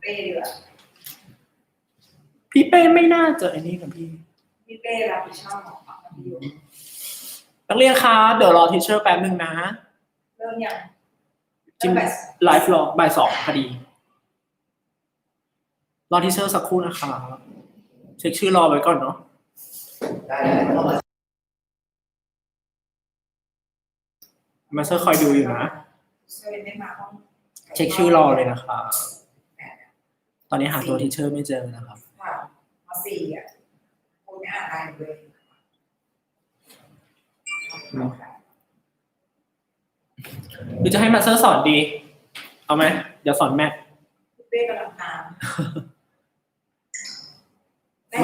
เป้ดีกว่าพี่เป้ไม่น่าเจอไอ้นี่กับพี่เป้รับผิดชอบของฝั่งพี่อยู่นักเรียนครับเดี๋ยวรอทีเชอร์แป๊บนึงนะเริ่มยังจิมไลฟ์รอบ่าย2พอดีรอทีเชอร์สักครู่นะคะเช็คชื่อรอไว้ก่อนเนาะได้มาเซอร์คอยดูอยู่นะเช็คชื่อรอเลยนะคะตอนนี้หาตัวทีเชอร์ไม่เจอนะครับมา4อ่ะคุณไม่อ่านอะไรเลยหรือจะให้มาเซอร์สอนดีเอาไหมเดี๋ยวสอนแม่เป้กำลังตาม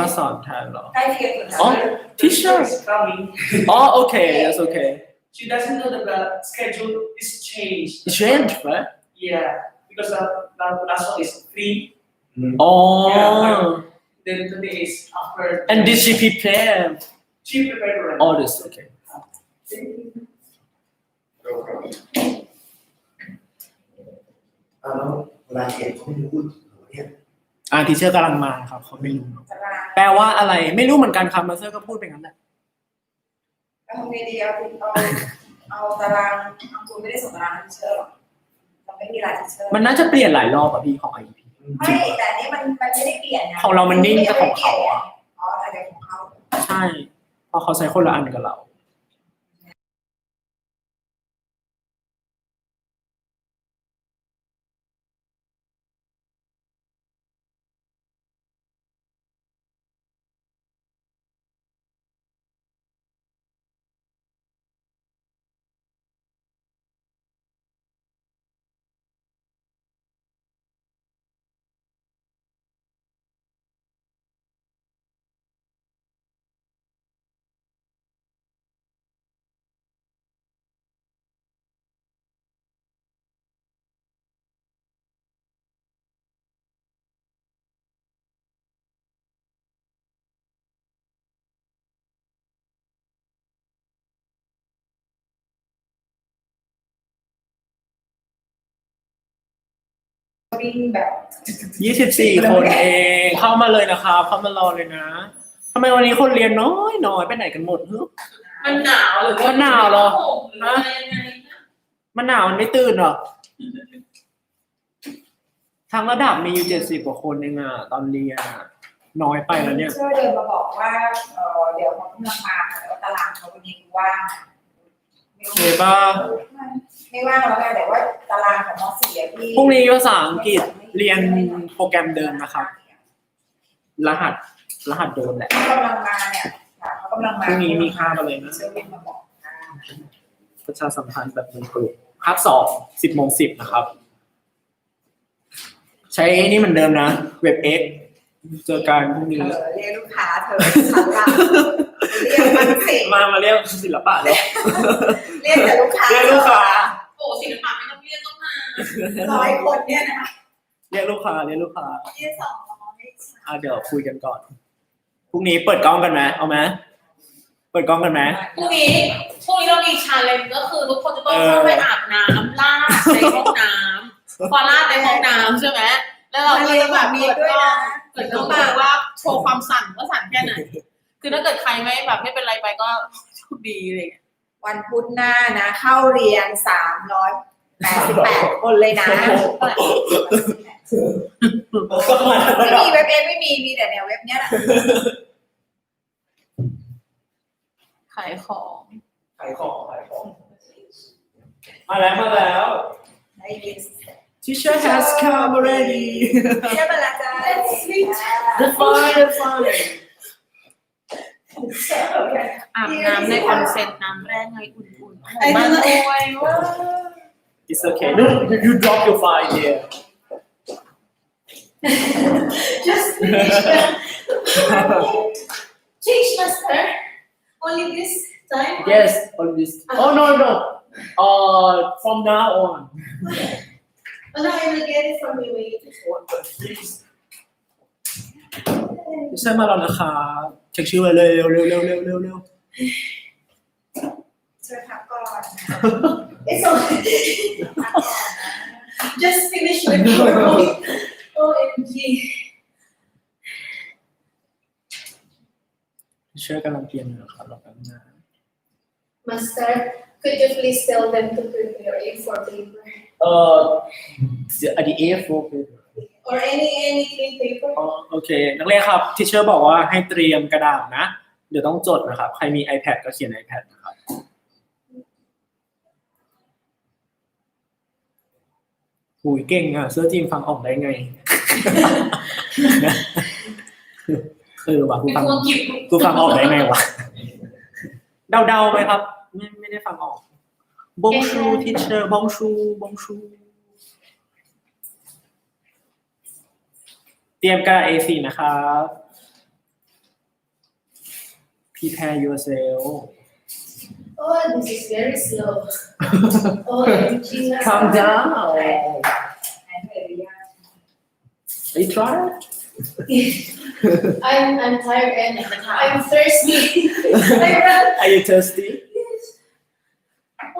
มาสอนแทนเหรอใกล้เคียงสุดอ๋อ teacher อ๋อ okay that's okay she doesn't know that the schedule is changed right yeah because the last one is 3 oh then today is after and did she prepare already all this okay แล้วเวลาเขียนเขาไม่รู้พูดเนี่ยทีเชอร์กำลังมาครับเขาไม่รู้แปลว่าอะไรไม่รู้เหมือนกันครับมาเซอร์ก็พูดไปงั้นแหละทำไงดีเอาตารางคุณไม่ได้ส่งตารางทีเชอร์หรอกเราไม่มีรายทีเชอร์มันน่าจะเปลี่ยนหลายรอบอะพี่ของ IEP ไม่แต่นี่มันไม่ได้เปลี่ยนนะของเรามันนิ่งแต่ของเขาอะแต่ของเขาใช่เพราะเขาใช้คนละอันกับเราวิ่งแบบ24 คนเองเข้ามาเลยนะครับเข้ามารอเลยนะทำไมวันนี้คนเรียนน้อยไปไหนกันหมดมันหนาวหรือมันหนาวเหรอฮะมันหนาวมันไม่ตื่นหรอทั้งระดับมีอยู่70 กว่าคนเองอะตอนเรียนน้อยไปแล้วเนี่ยเชื่อเดินมาบอกว่าเดี๋ยวเขากำลังมาแต่ว่าตารางเขาวันนี้ว่างเห็นป่ะไม่ว่างแล้วไงแต่ว่าตารางของม.4ที่พรุ่งนี้ภาษาอังกฤษเรียนโปรแกรมเดิมนะครับรหัสโดนแหละกำลังมาเนี่ยเขากำลังมาพรุ่งนี้มีค่าอะไรนะประชาสัมพันธ์แบบเป็นกลุ่มคาบ2 10:10นะครับใช้นี่เหมือนเดิมนะเว็บ X เจอกันพรุ่งนี้เรียกลูกค้าเธอฉันละเรียกมันสิมาเรียกศิลปะเลยเรียกแต่ลูกค้าโอ้ศิลปะไม่ต้องเรียกต้องมา100 คนเนี่ยนะเรียกลูกค้าเรียก200เดี๋ยวคุยกันก่อนพรุ่งนี้เปิดกล้องกันไหมเอาไหมเปิดกล้องกันไหมพรุ่งนี้เรามีชาเลนจ์ก็คือทุกคนจะต้องเข้าไปอาบน้ำลาดในห้องน้ำพอลาดในห้องน้ำใช่ไหมแล้วเราก็จะแบบมีด้วยนะเกิดขึ้นมาว่าโชว์ความสั่นว่าสั่นแค่ไหนคือถ้าเกิดใครไม่เป็นไรไปก็โชคดีเลยวันพุธหน้านะเข้าเรียน388 คนเลยนะไม่มีเว็บไม่มีแต่เนี่ยเว็บเนี้ยขายของมาแล้ว Teacher has come already ใช่ปะล่ะจ๊ะ That's fine อาบน้ำในคอนเซ็ปต์น้ำแร่ไงอุ่นๆมันโอยว่า It's okay no you drop your file here Just finish Change master only this time Yes only this Oh no from now on I will get it from you wait please ใช่มาแล้วนะคะเช็คชื่อไว้เลยเร็วเชิญพักก่อน It's okay Just finish the PowerPoint Oh teacher กำลังเตรียมอยู่นะครับรอแป๊บนึง Master, could you please tell them to prepare A4 paper the A4 paper or any clean paper? โอเคนักเรียนครับ teacher บอกว่าให้เตรียมกระดาษนะ เดี๋ยวต้องจดนะครับ ใครมี iPad ก็เขียน iPad นะครับหูยเก่งอ่ะเสื้อจีนฟังออกได้ไง ว่ะกูฟังออกได้ไงวะเดาๆไหมครับไม่ได้ฟังออกบงชู teacher บงชูเตรียมกระดาษ A4 นะครับ prepare yourself Oh, this is very slow. Oh, Gina. calm down ให้เรียน are you tired I'm tired and I'm thirsty. are you thirsty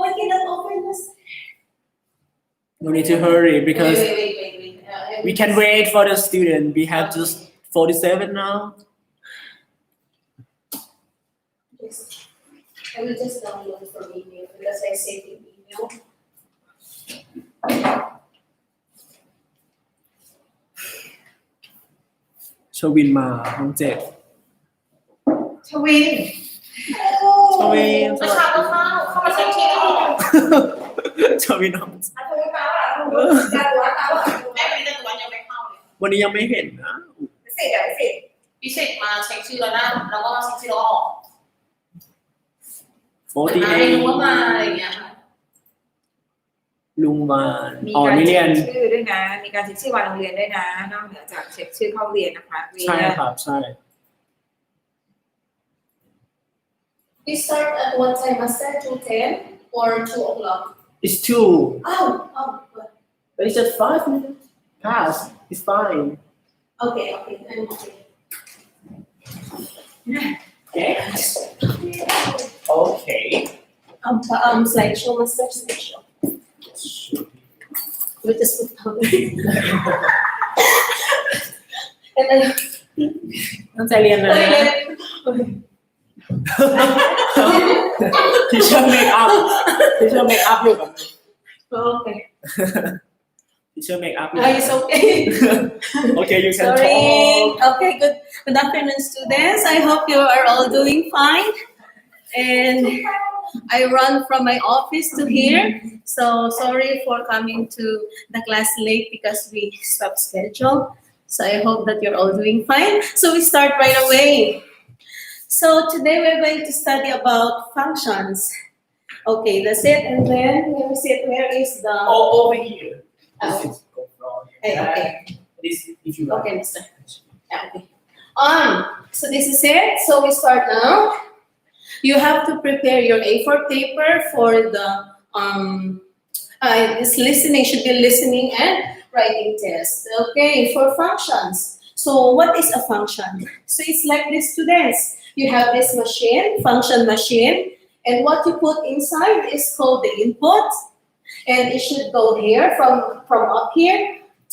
Oh, I cannot open this. no need to hurry because Wait. we can wait for the student we have just 47 now Yes. I will just download from email because I saved in email. ชวินมาห้องเจ็ด ชวิน ชวิน เมื่อเช้าก็เข้ามาเช็คที่ห้อง ชวินห้อง อาทูมาอ่ะจะรู้ว่าเขา แม่วันนี้จะวันยังไม่เข้าเลย วันนี้ยังไม่เห็นนะ สิเดี๋ยวสิ พิเศษมาเช็คชื่อแล้วนะแล้วก็มาเช็คชื่อแล้วออก ไม่รู้ว่ามาอะไรอย่างเงี้ยค่ะ ลุงมา มี อ๋อ การ นี่ เช็ เรียน คชื่อด้วยนะ มีการเช็คชื่อวันโรงเรียนด้วยนะ นอกเหนือจากเช็คชื่อเข้าเรียนนะคะเรีย ใช่ น ครับใช่ We start at what time? Master 2:10 or 2 o'clock? it's 2 Oh, good. but it's just 5 minutes past it's fine Okay, I'm okay. okay Slideshow, master slideshow. We just put down. And then, ตั้งใจเรียนเลยนะ teacher make up อยู่กับ okay. teacher make up อยู่ It's okay. okay you can Sorry. talk Okay, good afternoon, students. I hope you are all doing fine. And I run from my office to here. So sorry for coming to the class late because we stopped schedule. So I hope that you're all doing fine. So we start right away. So today we're going to study about functions. Okay, that's it. And then let me see where is the over here Oh. this is go from okay. this if you like Okay, mister. Okay. So this is it. So we start now. You have to prepare your A4 paper for the this listening should be listening and writing test. Okay, for functions. So what is a function? So it's like this, students. You have this machine, function machine, and what you put inside is called the input. And it should go here from up here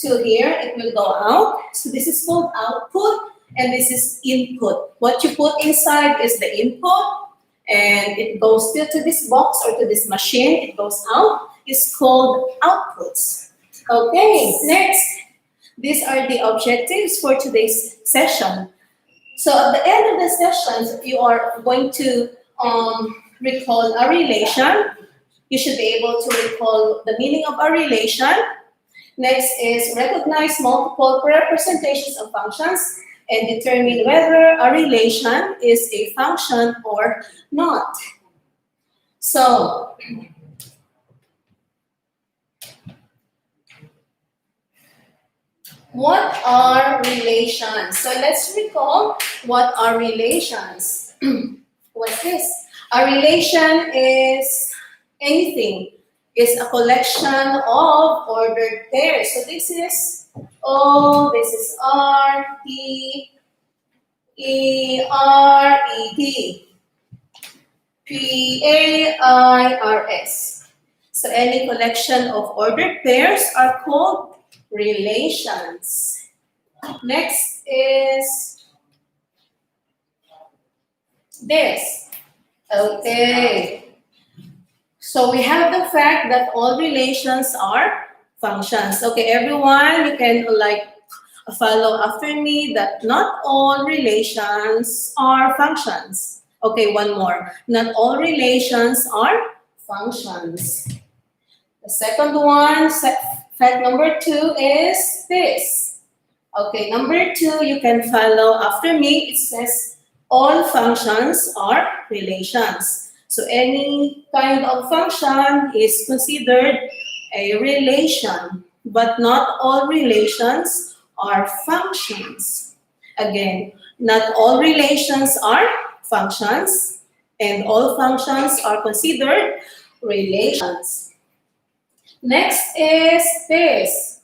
to here. It will go out. So this is called output, and this is input. What you put inside is the input, and it goes still to this box or to this machine. It goes out. It's called outputs. Okay, next. These are the objectives for today's session. So at the end of the sessions, you are going to recall a relation. You should be able to recall the meaning of a relation. Next is recognize multiple representations of functions and determine whether a relation is a function or not. So, what are relations? So let's recall what are relations. What's this? A relation is anything. It's a collection of ordered pairs. So this is O, this is R, T, E, R, E, T, P, A, I, R, S. So any collection of ordered pairs are called relations. Next is this. Okay. So we have the fact that all relations are functions. Okay, everyone, you can follow after me that not all relations are functions. Okay, one more. Not all relations are functions. The second one, fact number 2 is this. Okay, number 2, you can follow after me. It says all functions are relations. So any kind of function is considered a relation, but not all relations are functions. Again, not all relations are functions, and all functions are considered relations. Next is this,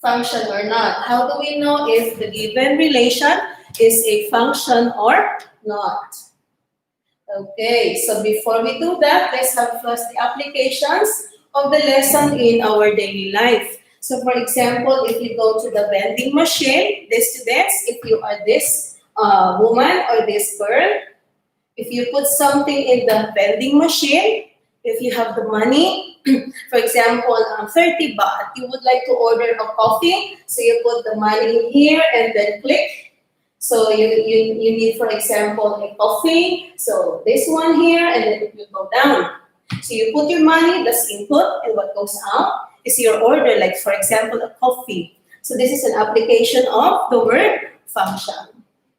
function or not. How do we know if the given relation is a function or not? Okay, so before we do that, let's have first the applications of the lesson in our daily life. So for example, if you go to the vending machine, this students, if you are this woman or this girl, if you put something in the vending machine, if you have the money, for example, 30 baht, you would like to order a coffee, so you put the money in here and then click. So you need, for example, a coffee, so this one here, and then you go down. So you put your money, that's input, and what goes out is your order, like for example, a coffee. So this is an application of the word function.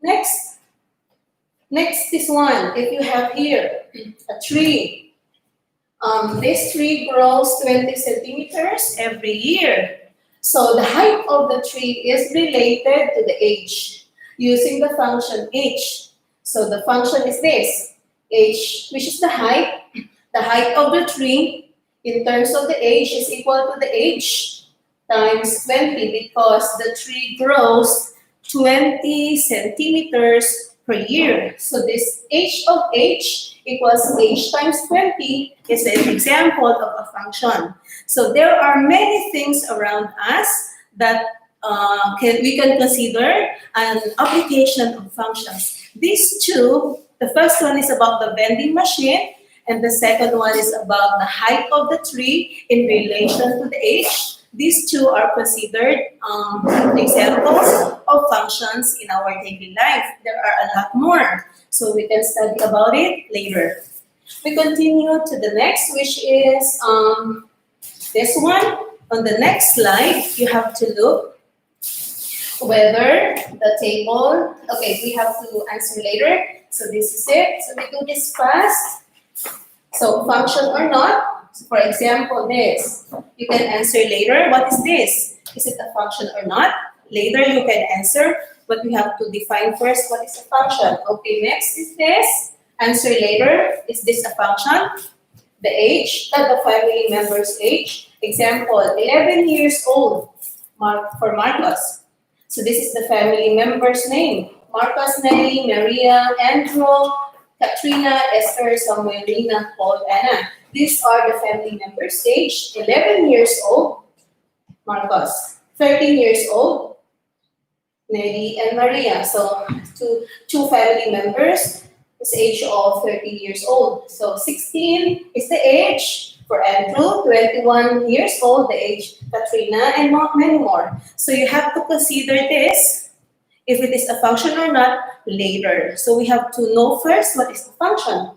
Next this one, if you have here a tree, this tree grows 20 centimeters every year. So the height of the tree is related to the age using the function h. So the function is this, h, which is the height. The height of the tree in terms of the age is equal to the age times 20 because the tree grows 20 centimeters per year. So this h of h equals h times 20 is an example of a function. So there are many things around us that we can consider an application of functions. These two, the first one is about the vending machine, and the second one is about the height of the tree in relation to the age. These two are considered examples of functions in our daily life. There are a lot more, so we can study about it later. We continue to the next, which is this one. On the next slide, you have to look whether the table, okay, we have to answer later. So this is it. So we do this fast. So function or not. So for example, this. You can answer later. What is this? Is it a function or not? Later you can answer, but we have to define first what is a function. Okay, next is this. Answer later. Is this a function? The age, the family member's age. Example, 11 years old for Marcos. So this is the family member's name. Marcos, Nelly, Maria, Andrew, Katrina, Esther, Samuel, Lina, Paul, Anna. These are the family members' age. 11 years old, Marcos. 13 years old, Nelly and Maria. So two family members is age of 13 years old. So 16 is the age for Andrew, 21 years old, the age Katrina, and many more. So you have to consider this, if it is a function or not, later. So we have to know first what is the function.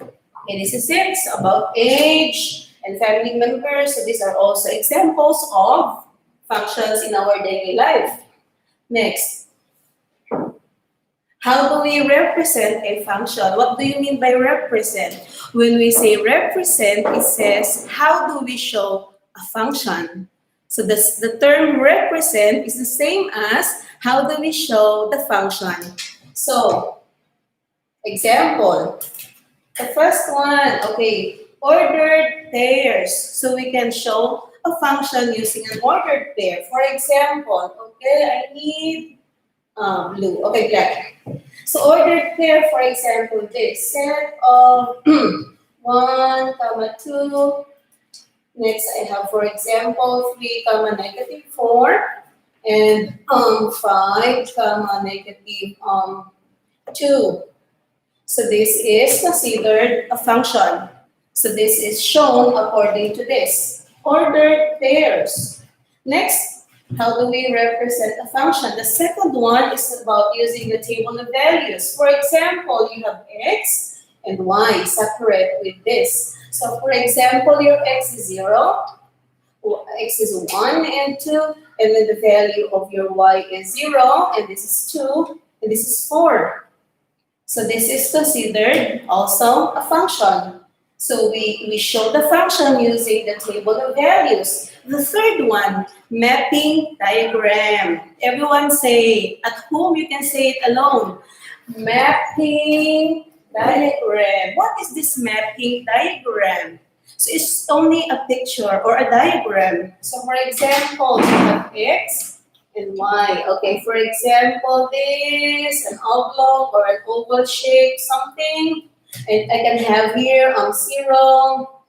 Okay, this is it. It's about age and family members. So these are also examples of functions in our daily life. Next. How do we represent a function? What do you mean by represent? When we say represent, it says, how do we show a function? So the term represent is the same as how do we show the function. So, example, the first one, okay, ordered pairs. So we can show a function using an ordered pair. For example, okay, I need blue, okay, black. So ordered pair, for example, this set of 1, 2. Next, I have, for example, 3, -4, and 5, -2. So this is considered a function. So this is shown according to this. Ordered pairs. Next, how do we represent a function? The second one is about using the table of values. For example, you have x and y separate with this. So for example, your x is 0, x is 1 and 2, and then the value of your y is 0, and this is 2, and this is 4. So this is considered also a function. So we show the function using the table of values. The third one, mapping diagram. Everyone say, at home you can say it alone. Mapping diagram. What is this mapping diagram? So it's only a picture or a diagram. So for example, you have x and y. Okay, for example, this, an oblong or an oval shape, something. And I can have here 0,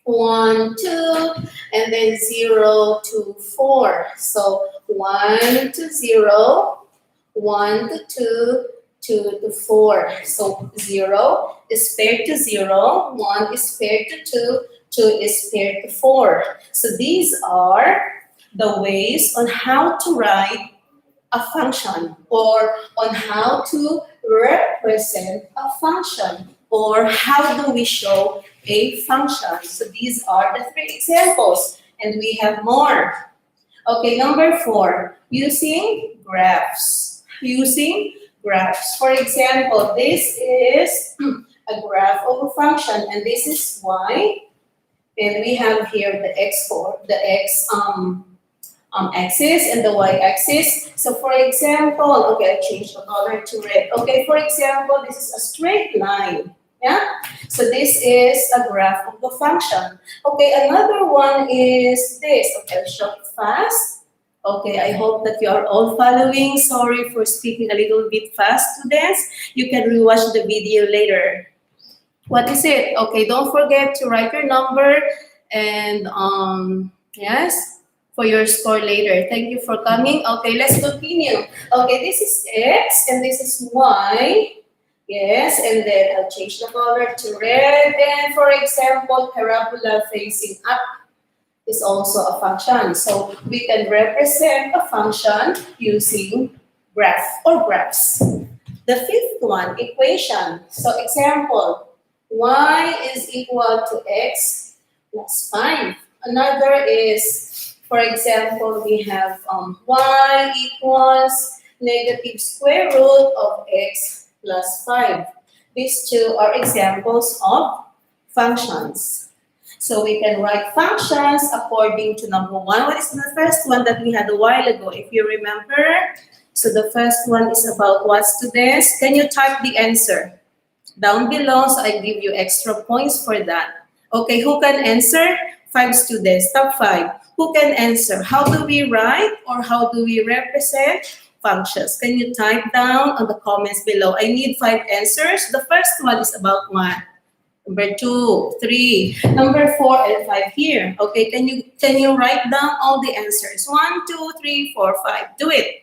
1, 2, and then 0 to 4. So 1 to 0, 1 to 2, 2 to 4. So 0 is paired to 0, 1 is paired to 2, 2 is paired to 4. So these are the ways on how to write a function or on how to represent a function or how do we show a function. So these are the 3 examples and we have more. Okay, number 4, using graphs. Using graphs. For example, this is a graph of a function and this is y. And we have here the x axis and the y-axis. So for example, okay, I changed the color to red. Okay, for example, this is a straight line. Yeah? So this is a graph of the function. Okay, another one is this. Okay, I'll show it fast. Okay, I hope that you are all following. Sorry for speaking a little bit fast, students. You can rewatch the video later. What is it? Okay, don't forget to write your number and yes, for your score later. Thank you for coming. Okay, let's continue. Okay, this is x and this is y. Yes, and then I'll change the color to red. And for example, parabola facing up is also a function. So we can represent a function using graph or graphs. The fifth one, equation. So example, y is equal to x plus 5. Another is, for example, we have y equals negative square root of x plus 5. These two are examples of functions. So we can write functions according to number 1. What is the first one that we had a while ago, if you remember? So the first one is about what, students? Can you type the answer down below so I give you extra points for that? Okay, who can answer? 5 students, top 5. Who can answer? How do we write or how do we represent functions? Can you type down on the comments below? I need 5 answers. The first one is about what? Number 2, 3, number 4, and 5 here. Okay, can you write down all the answers? 1, 2, 3, 4, 5. Do it.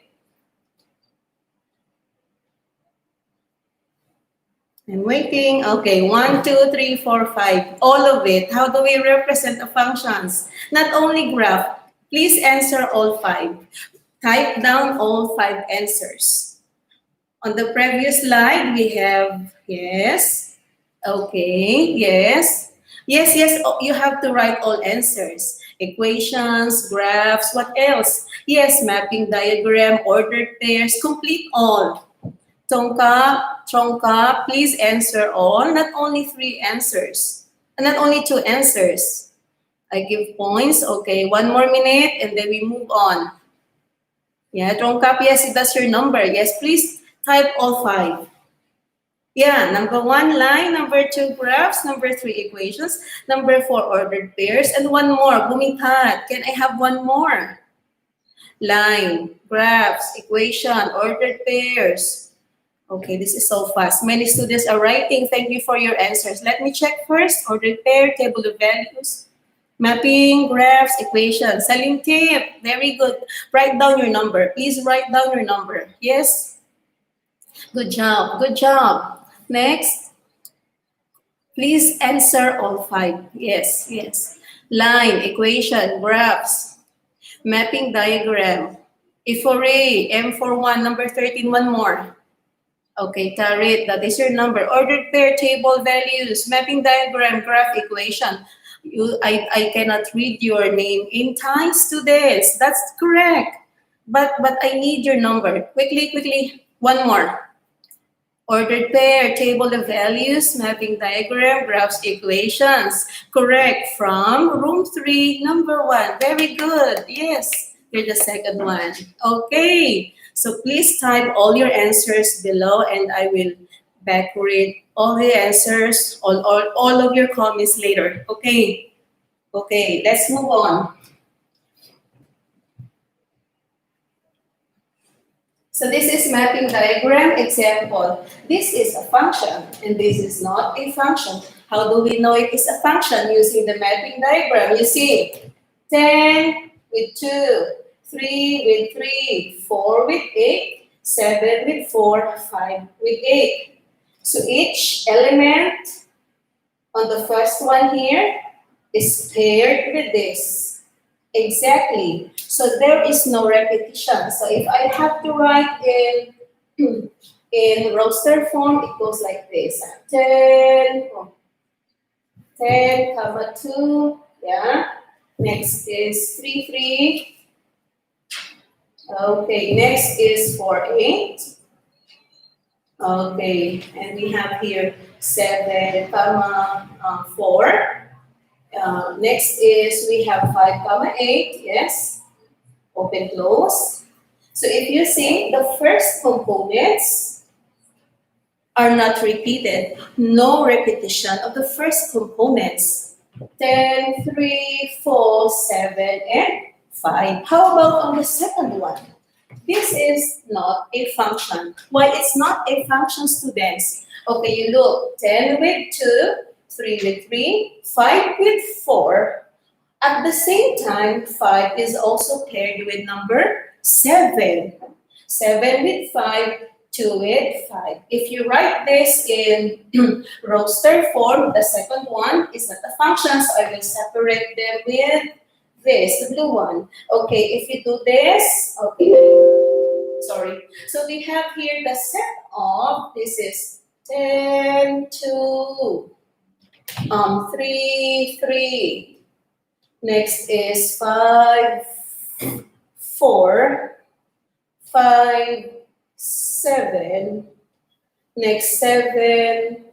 I'm waiting. Okay, 1, 2, 3, 4, 5. All of it. How do we represent the functions? Not only graph. Please answer all 5. Type down all 5 answers. On the previous slide, we have yes. Okay, yes. Yes, yes, oh, you have to write all answers. Equations, graphs, what else? Yes, mapping diagram, ordered pairs, complete all. Trongka, please answer all, not only 3 answers, not only 2 answers. I give points, okay, 1 more minute and then we move on. Yeah, Trongka, yes, that's your number. Yes, please type all 5. Yeah, number 1 line, number 2 graphs, number 3 equations, number 4 ordered pairs, and 1 more, bumitat. Can I have 1 more? Line, graphs, equation, ordered pairs. Okay, this is so fast. Many students are writing. Thank you for your answers. Let me check first. Ordered pair, table of values, mapping, graphs, equations. Saling tip, very good. Write down your number. Please write down your number. Yes? Good job, good job. Next. Please answer all 5. Yes, yes. Line, equation, graphs, mapping diagram, Ifore, M41, number 13, one more. Okay, Tarit, that is your number. Ordered pair, table values, mapping diagram, graph, equation. I cannot read your name in Thai, students. That's correct. But I need your number. Quickly, one more. Ordered pair, table of values, mapping diagram, graphs, equations. Correct. From room 3, number 1. Very good. Yes, you're the second one. Okay. So please type all your answers below and I will back read all the answers, all of your comments later. Okay. Okay, let's move on. So this is mapping diagram example. This is a function and this is not a function. How do we know it is a function? Using the mapping diagram. You see, 10 with 2, 3 with 3, 4 with 8, 7 with 4, 5 with 8. So each element on the first one here is paired with this. Exactly. So there is no repetition. So if I have to write in roster form, it goes like this. 10, 2, yeah. Next is 3, 3. Okay, next is 4, 8. Okay, and we have here 7, 4. Next is we have 5, 8, yes, open, close. So if you see the first components are not repeated, no repetition of the first components. 10, 3, 4, 7, and 5. How about on the second one? This is not a function. Why it's not a function, students? Okay, you look, 10 with 2, 3 with 3, 5 with 4. At the same time, 5 is also paired with number 7. 7 with 5, 2 with 5. If you write this in roster form, the second one is not a function, so I will separate them with this, the blue one. Okay, if you do this, okay, sorry. So we have here the set of, this is 10, 2, 3, 3. Next is 5, 4, 5, 7. Next 7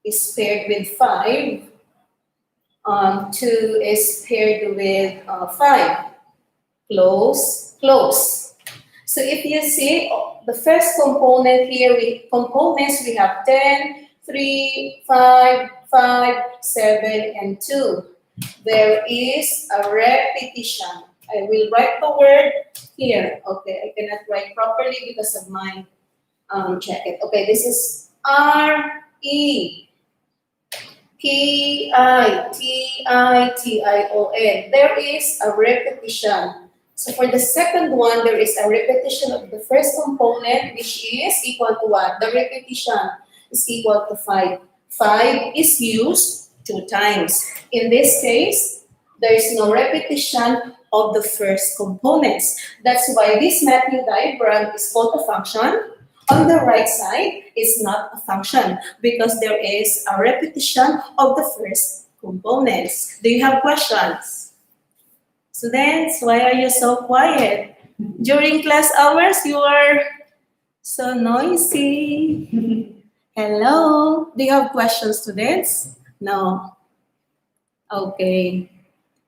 is paired with 5. 2 is paired with 5. Close, close. So if you see the first component here, we have 10, 3, 5, 5, 7, and 2. There is a repetition. I will write the word here. Okay, I cannot write properly because of my jacket. Okay, this is R-E. P-I-T-I-T-I-O-N. There is a repetition. So for the second one, there is a repetition of the first component, which is equal to what? The repetition is equal to 5. 5 is used 2 times. In this case, there is no repetition of the first components. That's why this mapping diagram is called a function. On the right side is not a function because there is a repetition of the first components. Do you have questions? Students, why are you so quiet? During class hours, you are so noisy. Hello? Do you have questions, students? No. Okay.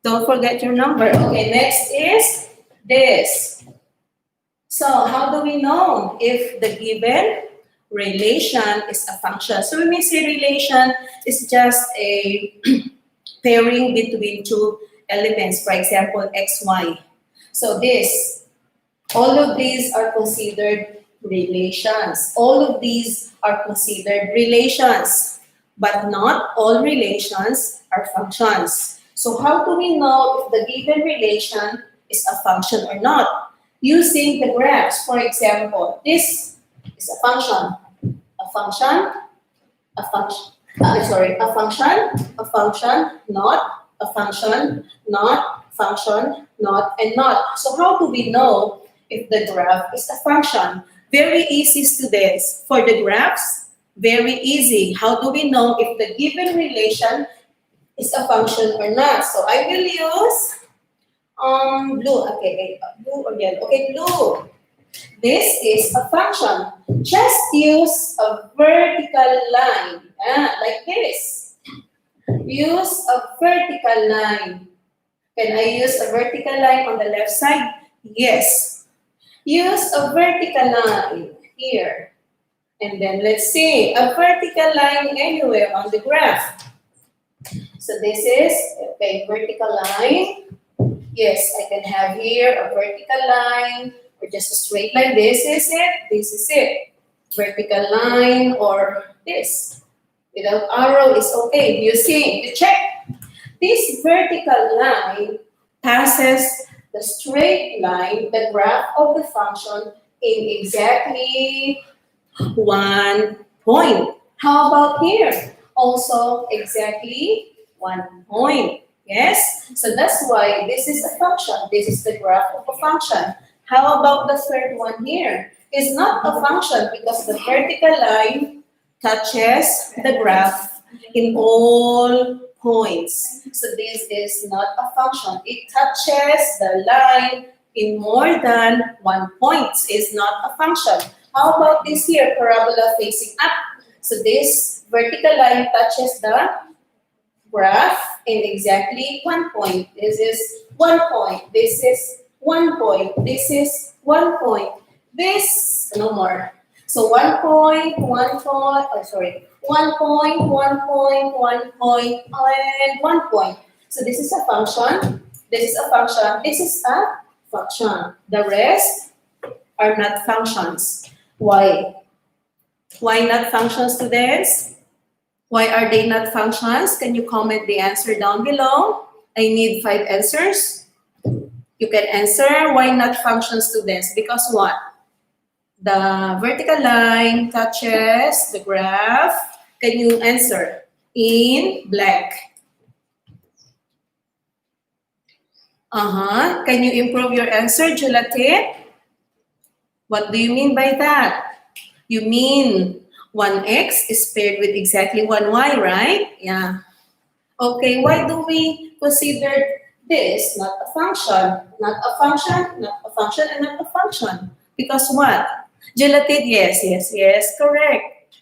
Don't forget your number. Okay, next is this. So how do we know if the given relation is a function? So when we say relation, it's just a pairing between 2 elements, for example, x, y. So all of these are considered relations. All of these are considered relations, but not all relations are functions. So how do we know if the given relation is a function or not? Using the graphs, for example, this is a function. A function, a function, a function, a function, not, a function, not, function, not, and not. So how do we know if the graph is a function? Very easy, students. For the graphs, very easy. How do we know if the given relation is a function or not? So I will use blue. Okay, blue or yellow. Okay, blue. This is a function. Just use a vertical line, like this. Use a vertical line. Can I use a vertical line on the left side? Yes. Use a vertical line here. And then let's see, a vertical line anywhere on the graph. So this is a vertical line. Yes, I can have here a vertical line or just a straight line. This is it. This is it. Vertical line or this. Without arrow is okay. You see, you check. This vertical line passes the straight line, the graph of the function, in exactly 1 point. How about here? Also exactly 1 point. Yes? So that's why this is a function. This is the graph of a function. How about the third one here? It's not a function because the vertical line touches the graph in all points. So this is not a function. It touches the line in more than 1 point. It's not a function. How about this here, parabola facing up? So this vertical line touches the graph in exactly 1 point. This is 1 point. This is 1 point. This is 1 point. This, no more. So 1 point, 1 point, 1 point, 1 point, 1 point, and 1 point. So this is a function. This is a function. This is a function. The rest are not functions. Why? Why not functions, students? Why are they not functions? Can you comment the answer down below? I need 5 answers. You can answer why not functions, students. Because what? The vertical line touches the graph. Can you answer? In blank. Can you improve your answer, Julatin? What do you mean by that? You mean 1x is paired with exactly 1y, right? Yeah. Okay, why do we consider this not a function? Not a function, not a function, and not a function. Because what? Gelatin, yes, correct.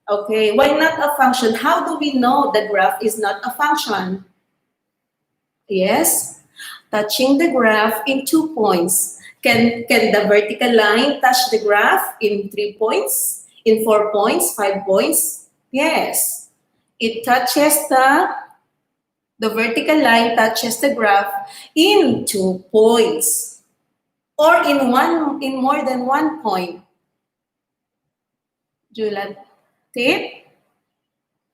Okay, why not a function? How do we know the graph is not a function? Yes, touching the graph in 2 points. Can the vertical line touch the graph in 3 points? In 4 points, 5 points? Yes. It touches the vertical line touches the graph in 2 points. Or in more than 1 point. Juliet, tip?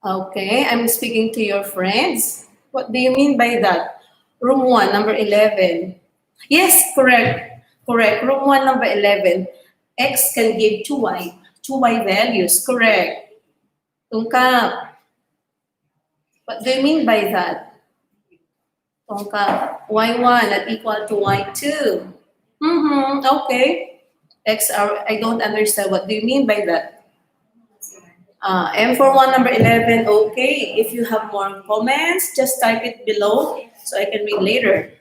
Okay, I'm speaking to your friends. What do you mean by that? Room 1, number 11. Yes, correct. Correct. Room 1, number 11. X can give 2y. 2y values. Correct. Tungkap. What do you mean by that? Tungkap. Y1 not equal to y2. Okay. I don't understand. What do you mean by that? M.4 number 11. Okay. If you have more comments, just type it below so I can read later.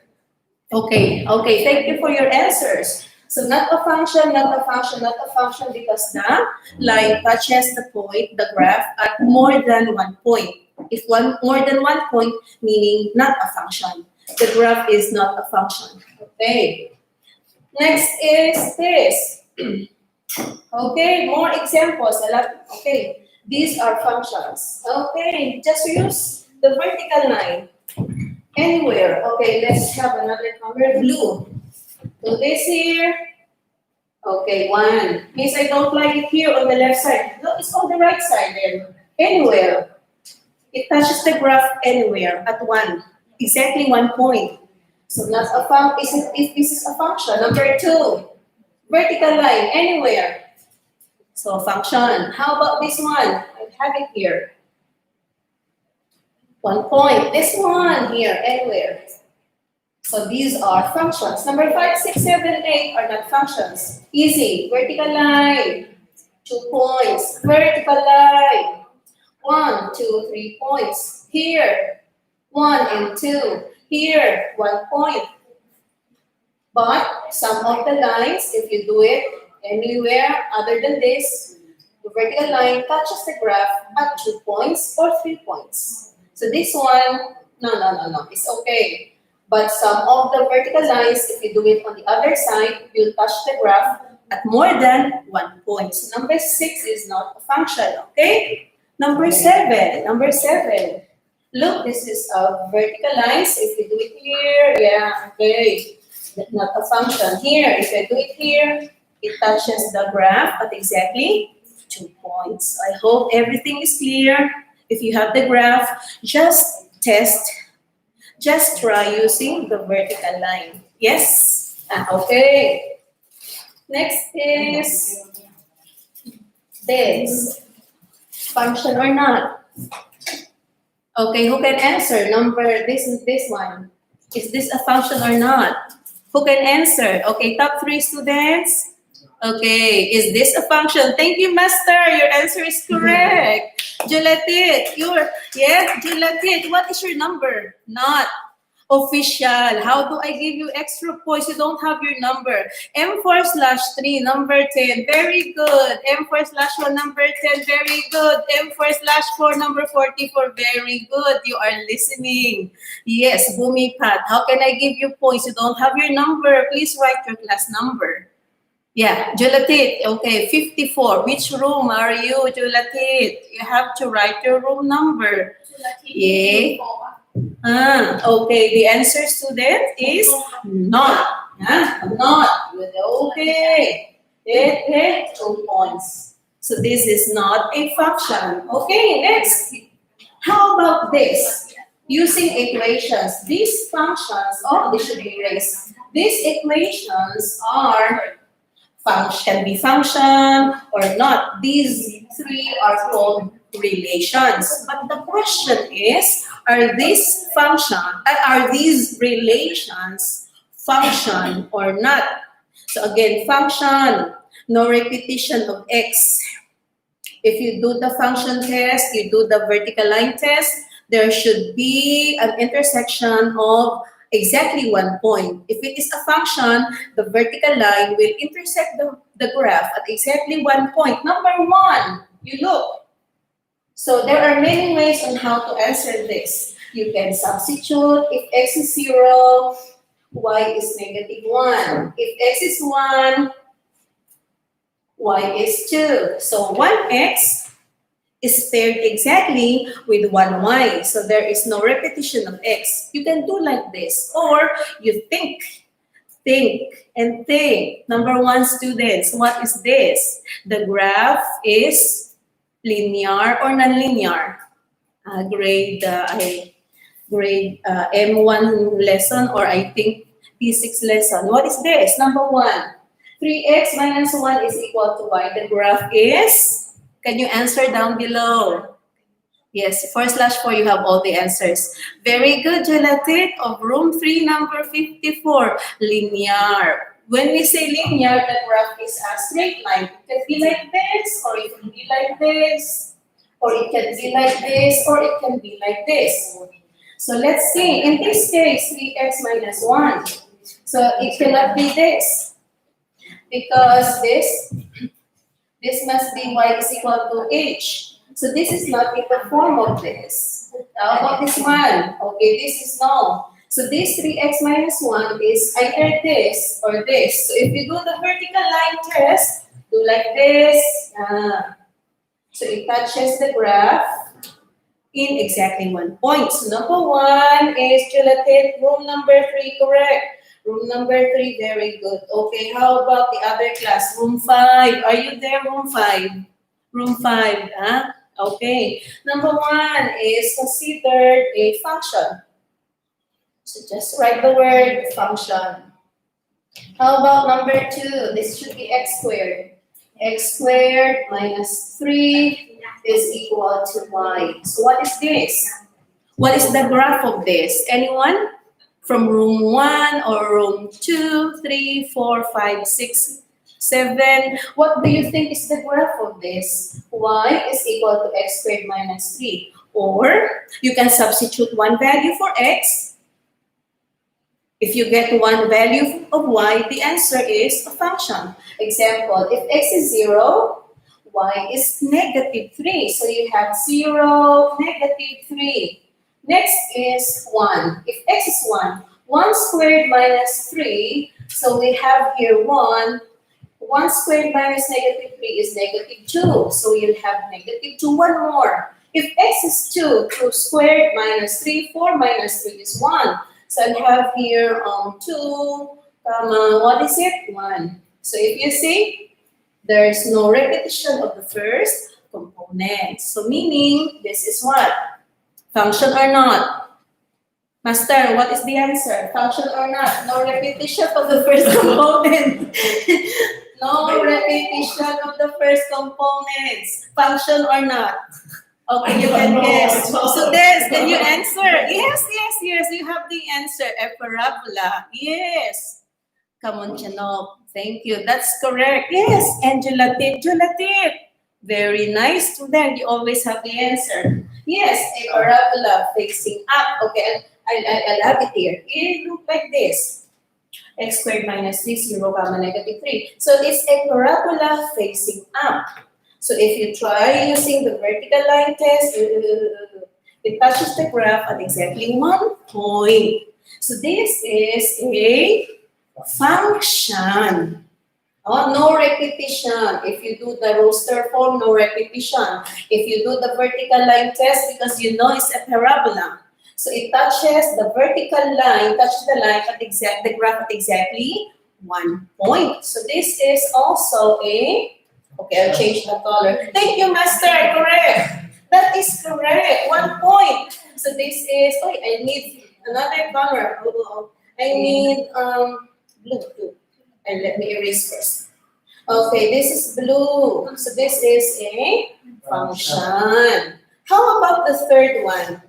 Okay. Okay. Thank you for your answers. So not a function, not a function, not a function because the line touches the point, the graph at more than 1 point. If more than 1 point, meaning not a function. The graph is not a function. Okay. Next is this. Okay, more examples. Okay, these are functions. Okay, just use the vertical line anywhere. Okay, let's have another color, blue. So this here. Okay, 1. Means I don't like it here on the left side. No, it's on the right side then. Anywhere. It touches the graph anywhere at 1. Exactly 1 point. So not a function. If this is a function. Number 2. Vertical line anywhere. So function. How about this one? I have it here. 1 point. This one here, anywhere. So these are functions. Number 5, 6, 7, 8 are not functions. Easy. Vertical line. 2 points. Vertical line. 1, 2, 3 points. Here. 1 and 2. Here. 1 point. But some of the lines, if you do it anywhere other than this, the vertical line touches the graph at 2 points or 3 points. So this one, no, it's okay. But some of the vertical lines, if you do it on the other side, you'll touch the graph at more than 1 point. So number 6 is not a function, okay? Number 7. Look, this is a vertical lines. If you do it here, yeah, okay. That's not a function. Here, if I do it here, it touches the graph at exactly 2 points. I hope everything is clear. If you have the graph, just test. Just try using the vertical line. Yes? Okay. Next is this. Function or not? Okay, who can answer? This one. Is this a function or not? Who can answer? Okay, top 3 students. Okay, is this a function? Thank you, Master. Your answer is correct. Julatit, Julatit, what is your number? Not official. How do I give you extra points? You don't have your number. M4/3, number 10. Very good. M4/1, number 10. Very good. M4/4, number 44. Very good. You are listening. Yes, Bumipat. How can I give you points? You don't have your number. Please write your class number. Yeah, Julatit. Okay, 54. Which room are you, Julatit? You have to write your room number. Yeah. Okay, the answer, student, is not. Not. Okay. 2 points. So this is not a function. Okay, next. How about this? Using equations. These functions, they should be erased. These equations are can be function or not. These 3 are called relations. But the question is, are these relations function or not? So again, function, no repetition of x. If you do the function test, you do the vertical line test, there should be an intersection of exactly 1 point. If it is a function, the vertical line will intersect the graph at exactly 1 point. Number 1, you look. So there are many ways on how to answer this. You can substitute. If x is 0, y is -1. If x is 1, y is 2. So 1x is paired exactly with 1y. So there is no repetition of x. You can do like this. Or you think. Number 1, students, what is this? The graph is linear or nonlinear? Grade M1 lesson, or I think P6 lesson. What is this? Number 1. 3x minus 1 is equal to y. The graph is... Can you answer down below? Yes, 4/4, you have all the answers. Very good, Julatit, of room 3, number 54. Linear. When we say linear, the graph is a straight line. It can be like this, or it can be like this, or it can be like this, or it can be like this. So let's see. In this case, 3x minus 1. So it cannot be this, because this must be y is equal to h. So this is not in the form of this. How about this one? Okay, this is no. So this 3x minus 1 is either this or this. So if you do the vertical line test, do like this. So it touches the graph in exactly 1 point. So number 1 is Julatit, room number 3, correct. Room number 3, very good. Okay, how about the other class? Room 5. Are you there, room 5? Room 5, Okay. Number 1 is considered a function. So just write the word function. How about number 2? This should be x squared. X squared minus 3 is equal to y. So what is this? What is the graph of this? Anyone? From room 1 or room 2, 3, 4, 5, 6, 7. What do you think is the graph of this? Y is equal to x squared minus 3. Or you can substitute one value for x. If you get one value of y, the answer is a function. Example, if x is 0, y is negative 3. So you have 0, negative 3. Next is 1. If x is 1, 1 squared minus 3. So we have here 1. 1 squared minus negative 3 is negative 2. So you'll have negative 2. One more. If x is 2, 2 squared minus 3, 4 minus 3 is 1. So I have here 2, what is it? 1. So if you see, there's no repetition of the first component. So meaning, this is what? Function or not? Master, what is the answer? Function or not? No repetition of the first component. No repetition of the first components. Function or not? Okay, you can guess. So this, can you answer? Yes, yes, yes. You have the answer. A parabola. Yes. Come on, Chanok. Thank you. That's correct. Yes. And Julatit. Very nice student. You always have the answer. Yes, a parabola facing up. Okay, I'll have it here. It looks like this. X squared minus 3, 0, negative 3. So it's a parabola facing up. So if you try using the vertical line test, it touches the graph at exactly 1 point. So this is a function. Oh, no repetition. If you do the roster form, no repetition. If you do the vertical line test, because you know it's a parabola. So it touches the vertical line, touches the line at the graph at exactly 1 point. So this is also a, okay, I'll change the color. Thank you, Master, correct. That is correct, 1 point. So this is, oh, I need another color. I need blue. And let me erase first. Okay, this is blue. So this is a function. How about the third one?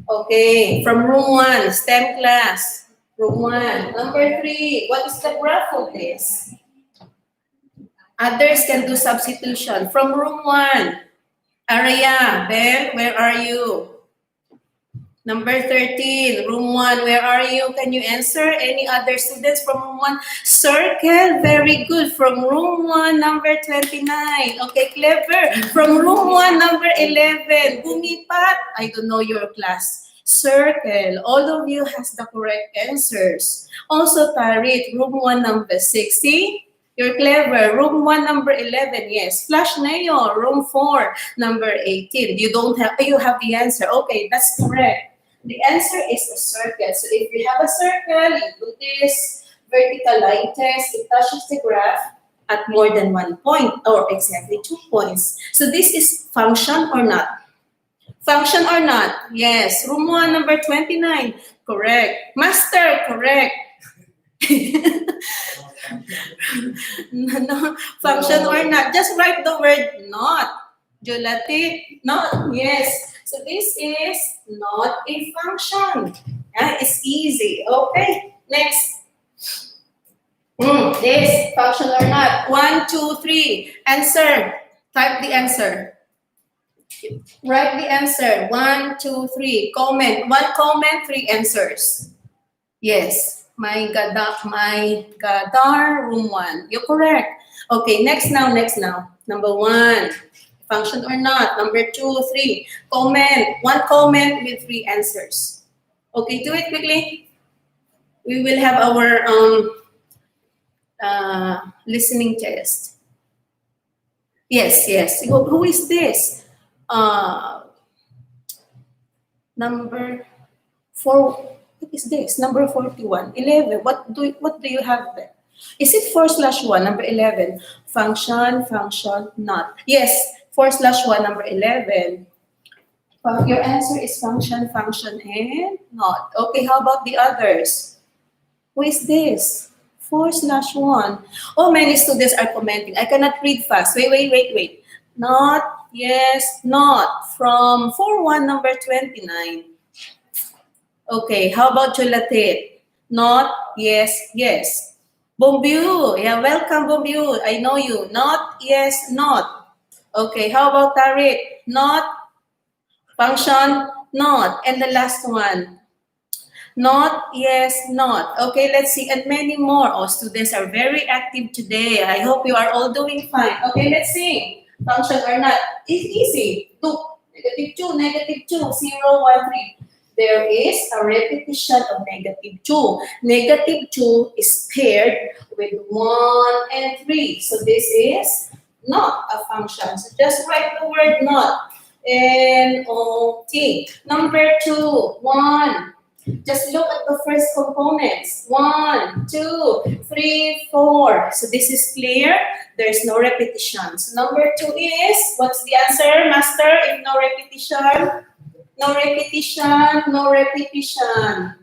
Okay, from room 1, STEM class. Room 1. Number 3, what is the graph of this? Others can do substitution. From room 1, Araya, Belle, where are you? Number 13, room 1, where are you? Can you answer? Any other students from room 1? Circle, very good. From room 1, number 29. Okay, clever. From room 1, number 11. Bumipat, I don't know your class. Circle, all of you has the correct answers. Also, Tarit, room 1, number 60. You're clever. Room 1, number 11, yes. Flash Neo, room 4, number 18. You have the answer. Okay, that's correct. The answer is a circle. So if you have a circle, you do this vertical line test, it touches the graph at more than 1 point or exactly 2 points. So this is function or not? Function or not? Yes. Room 1, number 29. Correct. Master, correct. No, function or not. Just write the word not. Julati, not. Yes. So this is not a function. Yeah, it's easy. Okay. Next. This function or not. 1, 2, 3. Answer. Type the answer. Write the answer. 1, 2, 3. Comment. 1 comment, 3 answers. Yes. My Gadar, room 1. You're correct. Okay, next now. Number 1. Function or not. Number 2, 3. Comment. 1 comment with 3 answers. Okay, do it quickly. We will have our listening test. Yes. Who is this? Number 4. What is this? Number 41. 11. What do you have there? Is it 4/1? Number 11. Function, not. Yes. 4/1, number 11. Your answer is function, and not. Okay, how about the others? Who is this? 4/1. Oh, many students are commenting. I cannot read fast. Wait. Not, yes, not. From 4/1, number 29. Okay, how about Jolatit? Not, yes, yes. Bombiu, yeah, welcome Bombiu. I know you. Not, yes, not. Okay, how about Tarik? Not, function, not. And the last one. Not, yes, not. Okay, let's see. And many more. Oh, students are very active today. I hope you are all doing fine. Okay, let's see. Function or not. It's easy. 2, -2, -2, 0, 1, 3. There is a repetition of -2. -2 is paired with 1 and 3. So this is not a function. So just write the word not. N-O-T. Number 2, 1. Just look at the first components. 1, 2, 3, 4. So this is clear. There's no repetitions. Number 2 is, what's the answer, Master? If no repetition? No repetition, no repetition.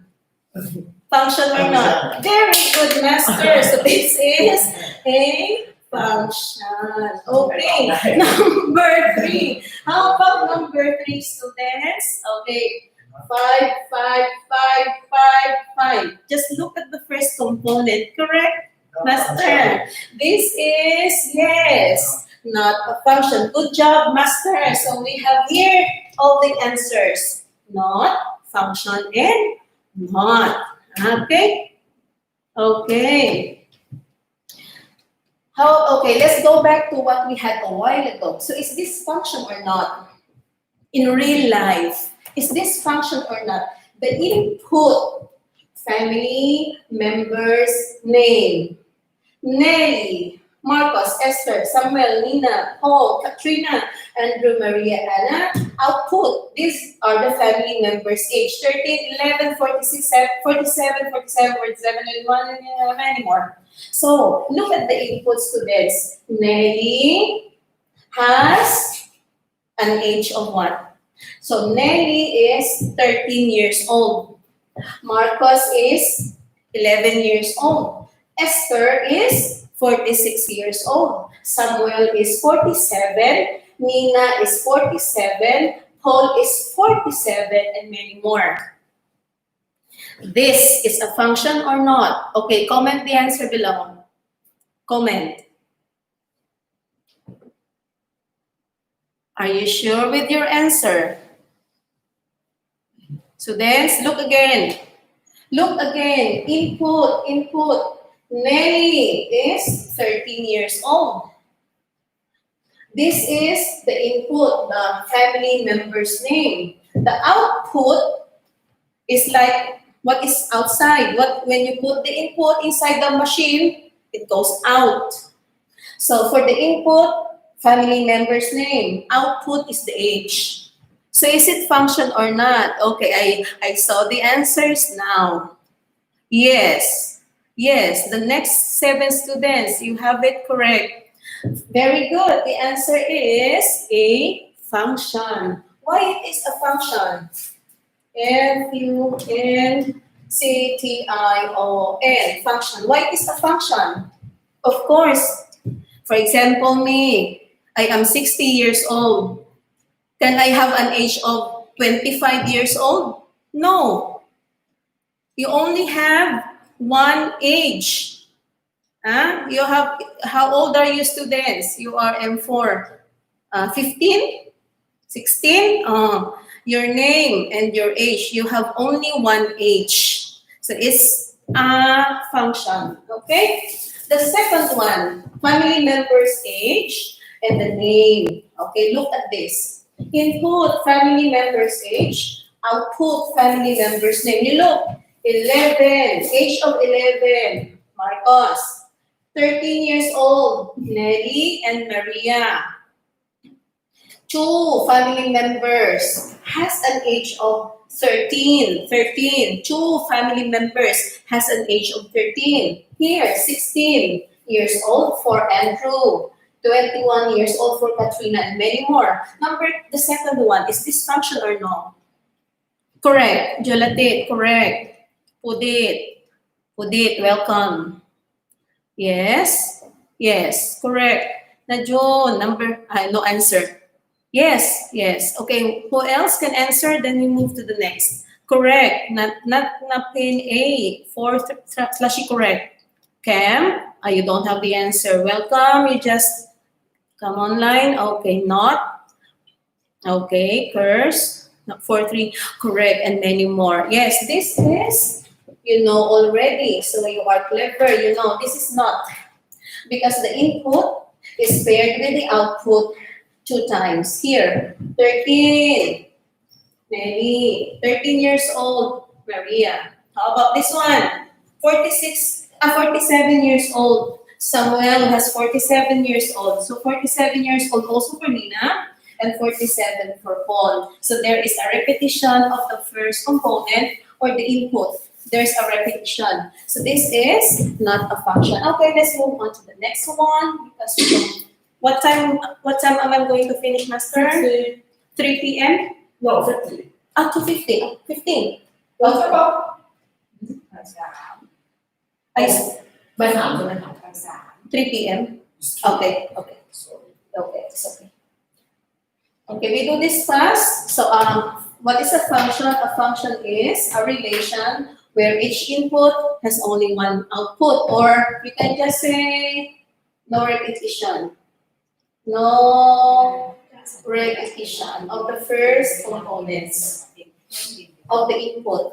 Function or not? Very good, Master. So this is a function. Okay. Number 3. How about number 3, students? Okay. 5, 5, 5, 5, 5. Just look at the first component, correct? Master. This is, yes, not a function. Good job, Master. So we have here all the answers. Not, function, and not. Okay? Okay. Okay, let's go back to what we had a while ago. So is this function or not? In real life, is this function or not? The input, family members' name. Nelly, Marcos, Esther, Samuel, Nina, Paul, Katrina, Andrew, Maria, Anna. Output, these are the family members' age. 13, 11, 46, 47, 47, 47, and 1, and many more. So, look at the input, students. Nelly has an age of what? So, Nelly is 13 years old. Marcos is 11 years old. Esther is 46 years old. Samuel is 47. Nina is 47. Paul is 47, and many more. This is a function or not? Okay, comment the answer below. Comment. Are you sure with your answer? Students, look again. Look again. Input, input. Nelly is 13 years old. This is the input, the family member's name. The output is like what is outside. When you put the input inside the machine, it goes out. So for the input, family member's name. Output is the age. So is it function or not? Okay, I saw the answers now. Yes. Yes, the next 7 students, you have it correct. Very good. The answer is a function. Why it is a function? F-U-N-C-T-I-O-N. Function. Why it is a function? Of course. For example, me, I am 60 years old. Can I have an age of 25 years old? No. You only have one age. You have, how old are you, students? You are M4. 15? 16? Your name and your age. You have only one age. So it's a function. Okay? The second one, family member's age and the name. Okay, look at this. Input, family member's age. Output, family member's name. You look. 11, age of 11, Marcos. 13 years old, Nelly and Maria. 2 family members has an age of 13. 2 family members has an age of 13. Here, 16 years old for Andrew. 21 years old for Katrina, and many more. The second one, is this function or no? Correct. Jolatit, correct. Pudit, welcome. Yes. Yes. Correct. Najun, no answer. Yes. Yes. Okay. Who else can answer? Then we move to the next. Correct. Not pin A. Fourth flashy correct. Cam, you don't have the answer. Welcome. You just come online. Okay. Not. Okay. Curse. Not 4-3. Correct. And many more. Yes. This is. You know already, so you are clever. You know this is not because the input is paired with the output 2 times. Here, 13. Mary, 13 years old. Maria. How about this one? 47 years old. Samuel has 47 years old. So 47 years old also for Nina and 47 for Paul. So there is a repetition of the first component or the input. There's a repetition. So this is not a function. Okay, let's move on to the next one. Because we don't. What time am I going to finish, Master? 3 p.m. No, 50. 2:50. 15. What's about? I บ่าย 3ใช่ไหมครับ 3 p.m. Okay. Okay. Okay. It's okay. Okay, we do this fast. So what is a function? A function is a relation where each input has only one output, or you can just say no repetition. No repetition of the first components of the input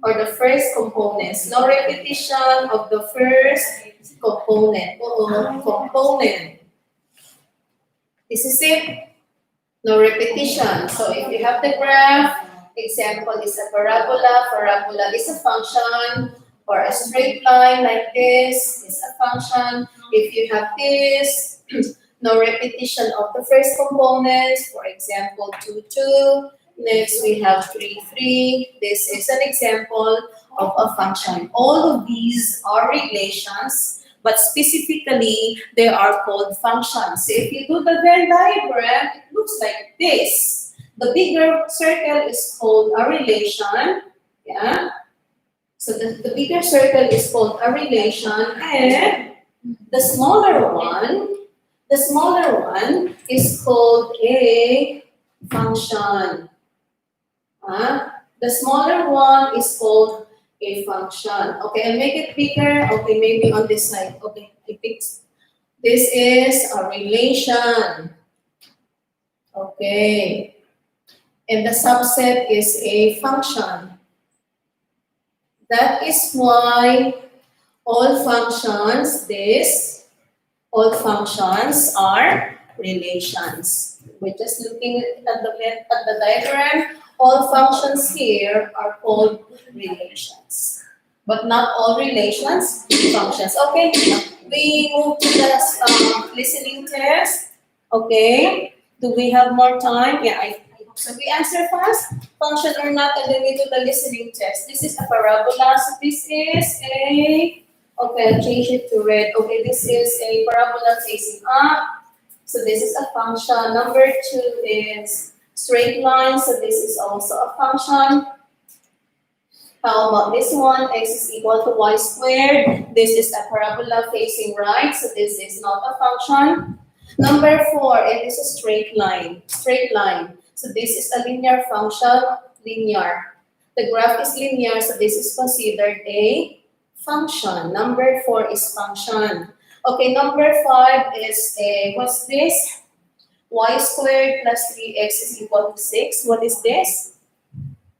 or the first components. No repetition of the first component. Component. This is it. No repetition. So if you have the graph, example is a parabola. Parabola is a function, or a straight line like this is a function. If you have this, no repetition of the first components. For example, 2, 2. Next, we have 3, 3. This is an example of a function. All of these are relations, but specifically, they are called functions. So if you do the Venn diagram, it looks like this. The bigger circle is called a relation. Yeah. So the bigger circle is called a relation, and the smaller one is called a function. The smaller one is called a function. Okay, I'll make it bigger. Okay, maybe on this side. Okay, I fixed. This is a relation. Okay. And the subset is a function. That is why all functions are relations. We're just looking at the diagram. All functions here are called relations. But not all relations, functions. Okay, we move to the listening test. Okay, do we have more time? Yeah, I hope so. We answer fast, function or not, and then we do the listening test. This is a parabola, so this is a, okay, I'll change it to red. Okay, this is a parabola facing up. So this is a function. Number 2 is straight line, so this is also a function. How about this one? X is equal to y squared. This is a parabola facing right, so this is not a function. Number 4, it is a straight line. Straight line. So this is a linear function. Linear. The graph is linear, so this is considered a function. Number 4 is function. Okay, number 5 is a, what's this? Y squared plus 3x is equal to 6. What is this?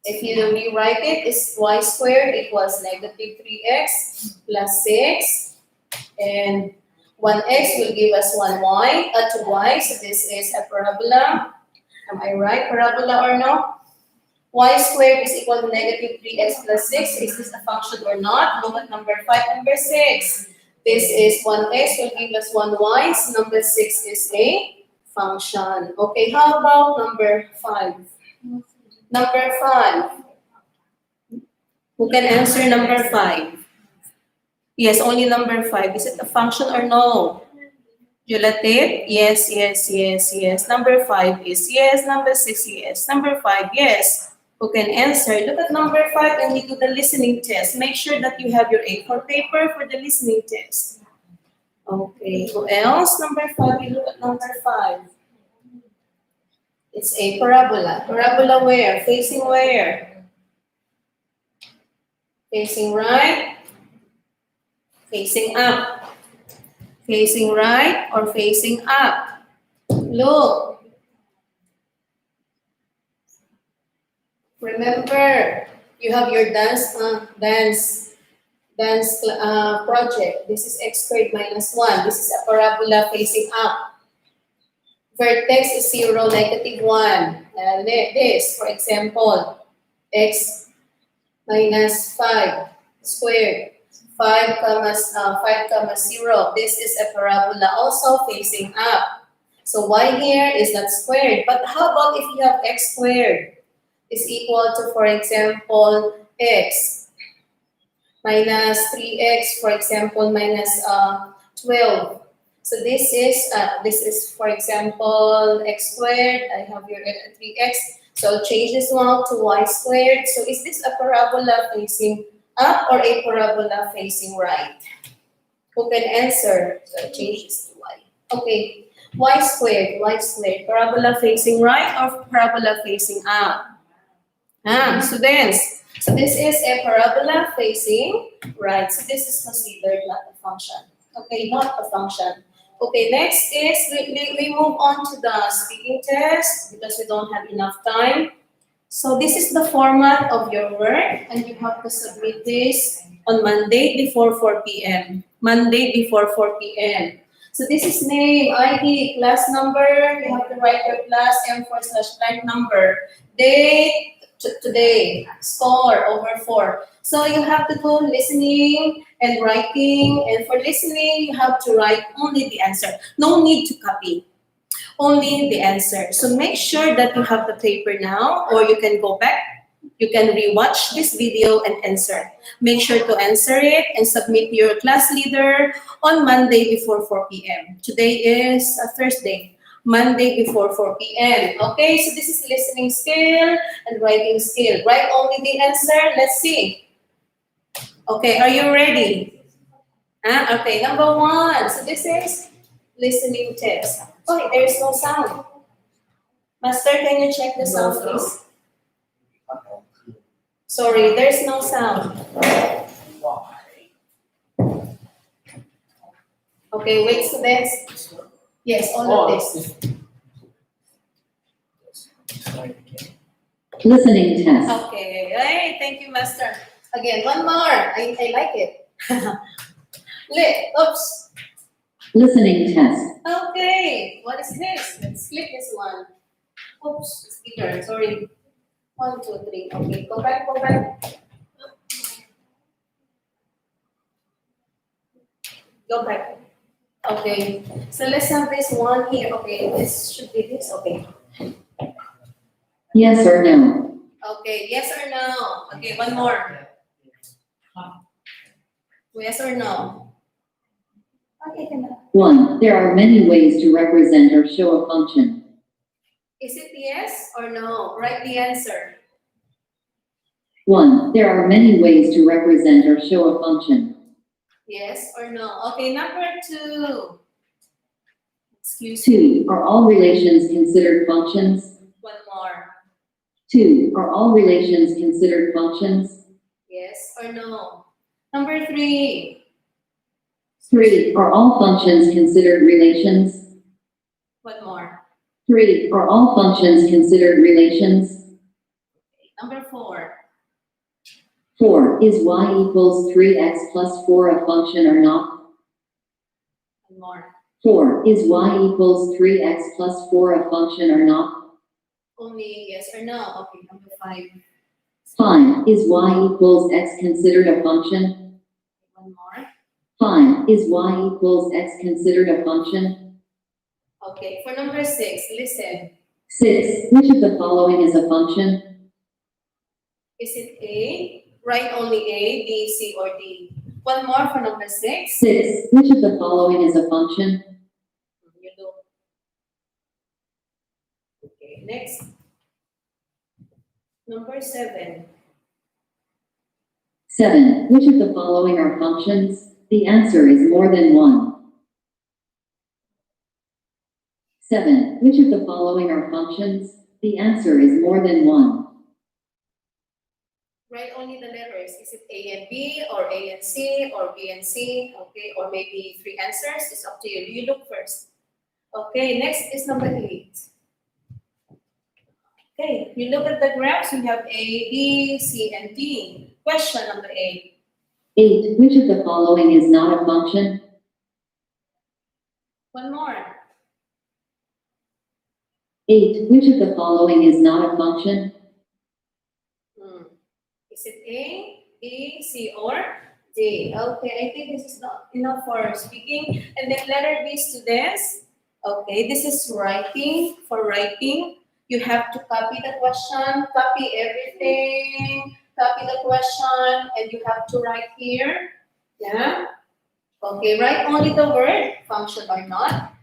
If you rewrite it, it's y squared equals negative 3x plus 6. And 1x will give us 2y. So this is a parabola. Am I right? Parabola or no? Y squared is equal to negative 3x plus 6. Is this a function or not? Look at number 5, number 6. This is 1x will give us 1y. So number 6 is a function. Okay, how about number 5? Number 5. Who can answer number 5? Yes, only number 5. Is it a function or no? Relative? Yes, yes, yes, yes. Number 5 is yes. Number 6, yes. Number 5, yes. Who can answer? Look at number 5 and we do the listening test. Make sure that you have your A4 paper for the listening test. Okay, who else? Number 5, you look at number 5. It's a parabola. Parabola where? Facing where? Facing right? Facing up. Facing right or facing up? Look. Remember, you have your dance project. This is x squared minus 1. This is a parabola facing up. Vertex is 0, negative 1. And this, for example, x minus 5 squared. 5 comma 0. This is a parabola also facing up. So y here is not squared. But how about if you have x squared is equal to, for example, x minus 3x, for example, minus 12. So this is, for example, x squared. I have your 3x. So I'll change this one to y squared. So is this a parabola facing up or a parabola facing right? Who can answer? So I'll change this to y. Okay, y squared. Parabola facing right or parabola facing up? Students. So this is a parabola facing right. So this is considered not a function. Okay, not a function. Okay, next is we move on to the speaking test because we don't have enough time. So this is the format of your work and you have to submit this on Monday before 4 p.m. Monday before 4 p.m. So this is name, ID, class number. You have to write your class m.4/line number. Date, today, score over 4. So you have to do listening and writing. And for listening, you have to write only the answer. No need to copy. Only the answer. So make sure that you have the paper now, or you can go back. You can rewatch this video and answer. Make sure to answer it and submit your class leader on Monday before 4 p.m. Today is Thursday. Monday before 4 p.m. Okay, so this is listening skill and writing skill. Write only the answer. Let's see. Okay, are you ready? Okay, number 1. So this is listening test. Oh, there's no sound. Master, can you check the sound, please? Sorry, there's no sound. Okay, wait, students. Yes, all of this. Listening test. Okay, hey, thank you, Master. Again, one more. I like it. Oops. Listening test. Okay, what is this? Let's flip this one. Oops, it's bigger. Sorry. 1, 2, 3. Okay, go back. Go back. Okay, so let's have this one here. Okay, this should be this. Okay. Yes or no. Okay, yes or no? Okay, one more. Yes or no? Okay, 1. There are many ways to represent or show a function. Is it yes or no? Write the answer. 1. There are many ways to represent or show a function. Yes or no? Okay, number 2. Excuse me. 2. Are all relations considered functions? One more. 2. Are all relations considered functions? Yes or no? Number 3. 3. Are all functions considered relations? One more. 3. Are all functions considered relations? Number 4. 4. Is y equals 3x plus 4 a function or not? One more. 4. Is y equals 3x plus 4 a function or not? Only yes or no. Okay, number 5. 5. Is y equals x considered a function? One more. 5. Is y equals x considered a function? Okay, for number 6, listen. 6. Which of the following is a function? Is it A? Write only A, B, C, or D. One more for number 6. 6. Which of the following is a function? You do. Okay, next. Number 7. 7. Which of the following are functions? The answer is more than one. 7. Which of the following are functions? The answer is more than one. Write only the letters. Is it A and B, or A and C, or B and C? Okay, or maybe 3 answers. It's up to you. You look first. Okay, next is number 8. Okay, you look at the graphs. You have A, B, C, and D. Question number 8. 8. Which of the following is not a function? One more. 8. Which of the following is not a function? Is it A, B, C, or D? Okay, I think this is not enough for speaking. And then letter B, students. Okay, this is writing. For writing, you have to copy the question, copy everything, copy the question, and you have to write here. Yeah. Okay, write only the word, function or not.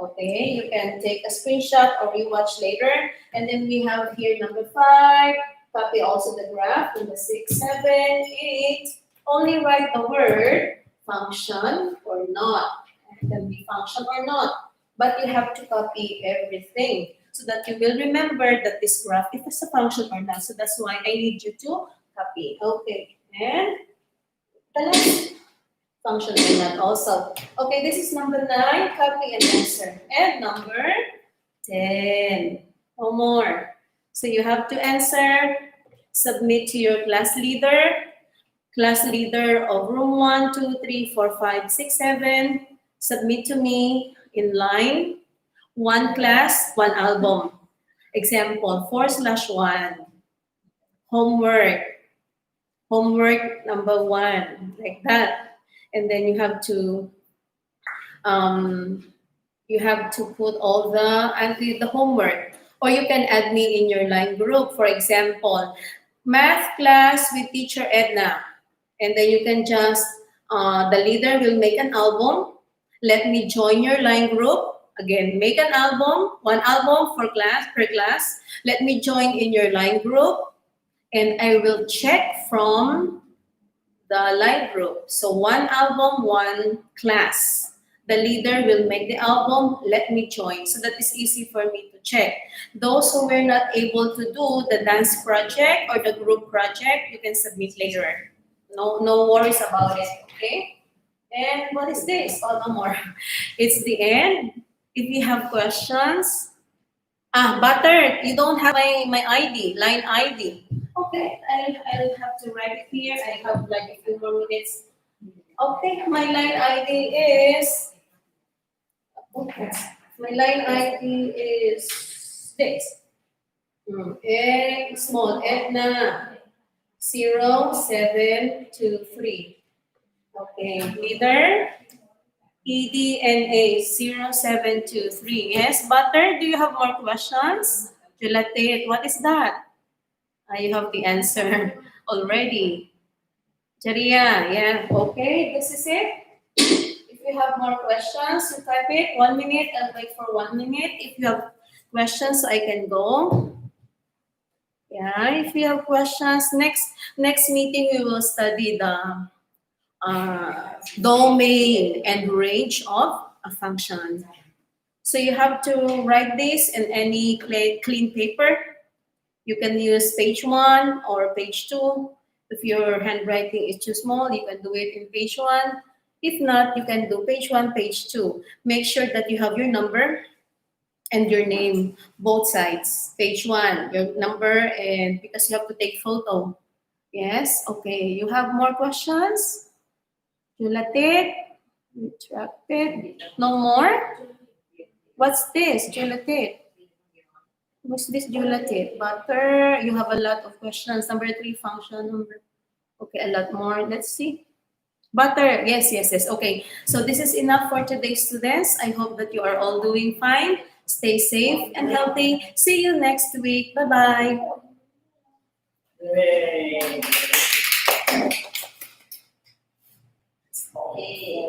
Okay, you can take a screenshot or you watch later. And then we have here number 5. Copy also the graph, number 6, 7, 8. Only write the word function or not. It can be function or not. But you have to copy everything so that you will remember that this graph, if it's a function or not. So that's why I need you to copy. Okay, and the next function or not also. Okay, this is number 9. Copy and answer. And number 10. One more. So you have to answer, submit to your class leader of room 1, 2, 3, 4, 5, 6, 7. Submit to me in line. 1 class, 1 album. Example 4/1. Homework number 1, like that. And then you have to put all the homework. Or you can add me in your line group. For example, math class with teacher Edna. And then you can just, the leader will make an album. Let me join your line group. Again, make an album, 1 album per class. Let me join in your line group. And I will check from the line group. So 1 album, 1 class. The leader will make the album, let me join. So that is easy for me to check. Those who were not able to do the dance project or the group project, you can submit later. No worries about it, okay? And what is this? Oh, no more. It's the end. If you have questions, Butter, you don't have my ID, line ID. Okay, I'll have to write it here. I have like a few more minutes. Okay, my line ID is, my line ID is this. Small Edna 0723. Okay, leader EDNA 0723. Yes, Butter, do you have more questions? Related, what is that? You have the answer already. Jaria, yeah, okay, this is it. If you have more questions, you type it. 1 minute, I'll wait for 1 minute. If you have questions, I can go. Yeah, if you have questions, next meeting we will study the domain and range of a function. So you have to write this in any clean paper. You can use page 1 or page 2. If your handwriting is too small, you can do it in page 1. If not, you can do page 1, page 2. Make sure that you have your number and your name, both sides. Page 1, your number, and because you have to take photo. Yes, okay. You have more questions? Julatit? Retracted? No more? What's this, Julatit? What's this, Julatit? Butter, you have a lot of questions. Number 3, function number. Okay, a lot more. Let's see. Butter, yes. Okay, so this is enough for today, students. I hope that you are all doing fine. Stay safe and healthy. See you next week. Bye-bye.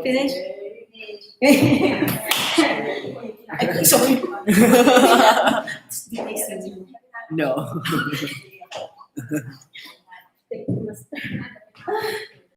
Finish? I'm sorry. No. Thank you, Master.